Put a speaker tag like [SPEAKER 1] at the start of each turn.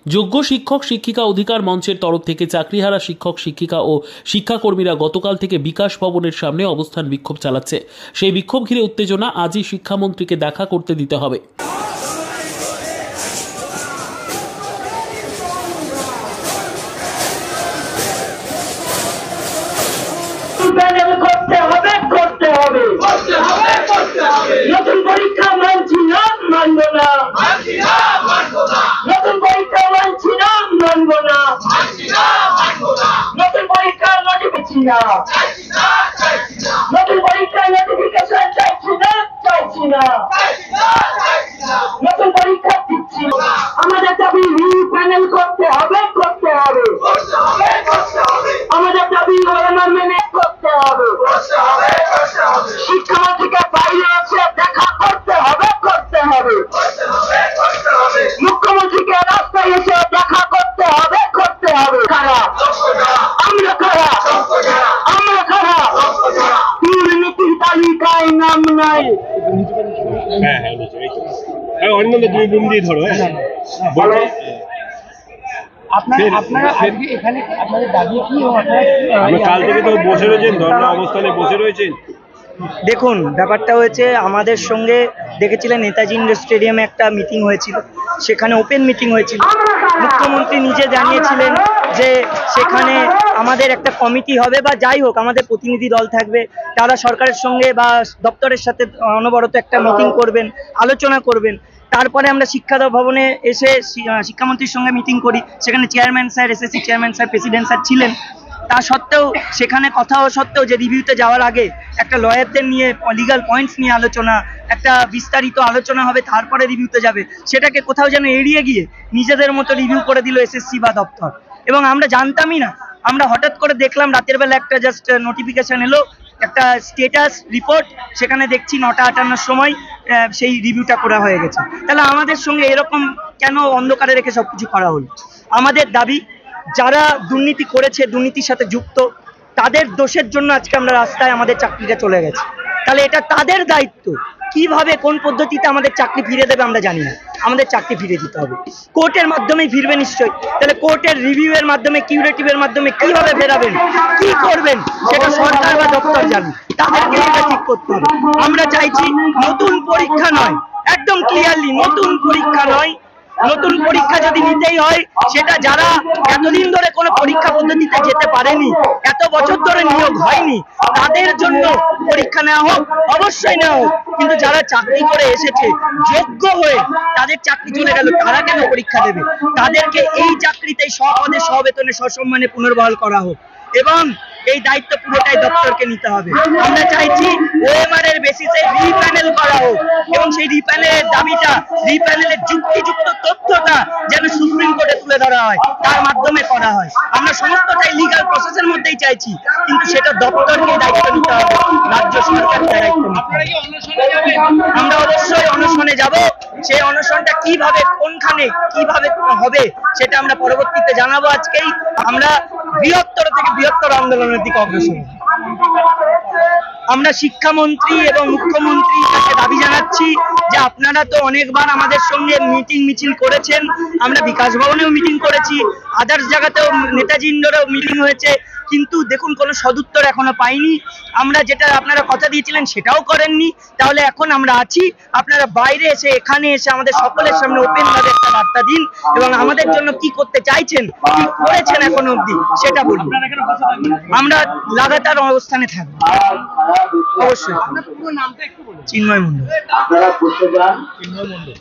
[SPEAKER 1] যোগ্য শিক্ষক শিক্ষিকা অধিকার মঞ্চের তরফ থেকে চাকরিহারা শিক্ষক শিক্ষিকা ও শিক্ষাকর্মীরা গতকাল থেকে বিকাশ ভবনের সামনে অবস্থান বিক্ষোভ চালাচ্ছে। সেই বিক্ষোভ ঘিরে উত্তেজনা। আজই শিক্ষামন্ত্রীকে দেখা করতে দিতে হবে।
[SPEAKER 2] নতুন পরীক্ষা মানছি না, মানব না। নতুন পরীক্ষা মানছি না, মানব না। নতুন পরীক্ষা নোটিফিকেশন না, নতুন পরীক্ষা নোটিফিকেশন চাইছি না, চাইছি না। নতুন পরীক্ষা দিচ্ছি। আমাদের দাবি রিপ্যানেল করতে হবে, করতে হবে। আমাদের দাবি মেনে করতে হবে। শিক্ষামন্ত্রীকে বাইরে এসে দেখা করতে হবে, করতে হবে। মুখ্যমন্ত্রীকে রাস্তায় এসে দেখা করতে হবে, করতে হবে। খারাপ আমরা, খারাপ আমরা, খারাপ দুর্নীতির তালিকায় নাম নাই।
[SPEAKER 3] দেখুন, ব্যাপারটা হয়েছে, আমাদের সঙ্গে দেখেছিলেন নেতাজি ইন্ডোর স্টেডিয়ামে একটা মিটিং হয়েছিল, সেখানে ওপেন মিটিং হয়েছিল। মুখ্যমন্ত্রী নিজে জানিয়েছিলেন যে সেখানে আমাদের একটা কমিটি হবে বা যাই হোক আমাদের প্রতিনিধি দল থাকবে, তারা সরকারের সঙ্গে বা দপ্তরের সাথে অনবরত একটা মিটিং করবেন, আলোচনা করবেন। তারপরে আমরা শিক্ষা ভবনে এসে শিক্ষামন্ত্রীর সঙ্গে মিটিং করি, সেখানে chairman sir, SSC chairman sir, president sir ছিলেন। তা সত্ত্বেও সেখানে কথা সত্ত্বেও যে রিভিউতে যাওয়ার আগে একটা লয়ারদের নিয়ে লিগাল পয়েন্টস নিয়ে আলোচনা, একটা বিস্তারিত আলোচনা হবে, তারপরে রিভিউতে যাবে, সেটাকে কোথাও যেন এড়িয়ে গিয়ে নিজেদের মতো রিভিউ করে দিল এসএসসি বা দপ্তর। এবং আমরা জানতামই না, আমরা হঠাৎ করে দেখলাম রাতের বেলা একটা জাস্ট নোটিফিকেশন এলো, একটা স্টেটাস রিপোর্ট, সেখানে দেখছি 9:58 সময় সেই রিভিউটা করা হয়ে গেছে। তাহলে আমাদের সঙ্গে এরকম কেন অন্ধকারে রেখে সবকিছু করা হলো? আমাদের দাবি, যারা দুর্নীতি করেছে, দুর্নীতির সাথে যুক্ত, তাদের দোষের জন্য আজকে আমরা রাস্তায়, আমাদের চাকরিটা চলে গেছে। তাহলে এটা তাদের দায়িত্ব, কিভাবে কোন পদ্ধতিতে আমাদের চাকরি ফিরে দেবে আমরা জানি না, আমাদের চাকরি ফিরে দিতে হবে। কোর্টের মাধ্যমেই ফিরবে নিশ্চয়ই। তাহলে কোর্টের রিভিউয়ের মাধ্যমে, কিউরেটিভের মাধ্যমে কিভাবে ফেরাবেন, কি করবেন, সেটা সরকার বা দপ্তর জানে, তাদেরকে এটা ঠিক করতে হবে। আমরা চাইছি নতুন পরীক্ষা নয়, একদম ক্লিয়ারলি নতুন পরীক্ষা নয়। নতুন পরীক্ষা যদি নিতেই হয়, সেটা যারা এতদিন ধরে কোনো পরীক্ষা পদ্ধতিতে যেতে পারেনি, এত বছর ধরে নিয়োগ হয়নি, তাদের জন্য পরীক্ষা নেওয়া হোক, অবশ্যই নেওয়া হোক। কিন্তু যারা চাকরি করে এসেছে, যোগ্য হয়ে তাদের চাকরি চলে গেল, তারা কেন পরীক্ষা দেবে? তাদেরকে এই চাকরিতেই সপদে, সবেতনে, সসম্মানে পুনর্বহাল করা হোক এবং এই দায়িত্ব পুরোটাই দপ্তরকে নিতে হবে। আমরা চাইছি ওএমআর এর বেসিসে রিপ্যানেল করা হোক এবং সেই রিপ্যানেলের দাবিটা, রিপ্যানেলের যুক্তিযুক্ত তথ্যটা যেন সুপ্রিম কোর্টে তুলে ধরা হয়, তার মাধ্যমে করা হয়। আমরা সমস্তটাই লিগাল প্রসেসের মধ্যেই চাইছি, কিন্তু সেটা দপ্তরকে দায়িত্ব নিতে হবে, রাজ্য সরকারকে দায়িত্ব নিতে হবে। আমরা অবশ্যই অনশনে যাব। সেই অনশনটা কিভাবে, কোনখানে, কিভাবে হবে, সেটা আমরা পরবর্তীতে জানাবো। আজকেই আমরা বৃহত্তর থেকে বৃহত্তর আন্দোলনের দিকে অগ্রসর। আমরা শিক্ষামন্ত্রী এবং মুখ্যমন্ত্রীর কাছে দাবি জানাচ্ছি যে আপনারা তো অনেকবার আমাদের সঙ্গে মিটিং মিছিল করেছেন, আমরা বিকাশ ভবনেও মিটিং করেছি, আদার্স জায়গাতেও নেতাজি ইন্ডোরেও মিটিং হয়েছে, কিন্তু দেখুন কোনো সদুত্তর এখনো পাইনি। আমরা যেটা আপনারা কথা দিয়েছিলেন সেটাও করেননি। তাহলে এখন আমরা আছি, আপনারা বাইরে এসে, এখানে এসে আমাদের সকলের সামনে ওপেন ভাবে একটা বার্তা দিন এবং আমাদের জন্য কি করতে চাইছেন, কি করেছেন এখনো অব্দি, সেটা বলুন। আমরা লাগাতার অবস্থানে থাকবো অবশ্যই। চিন্ময় মন্ডল।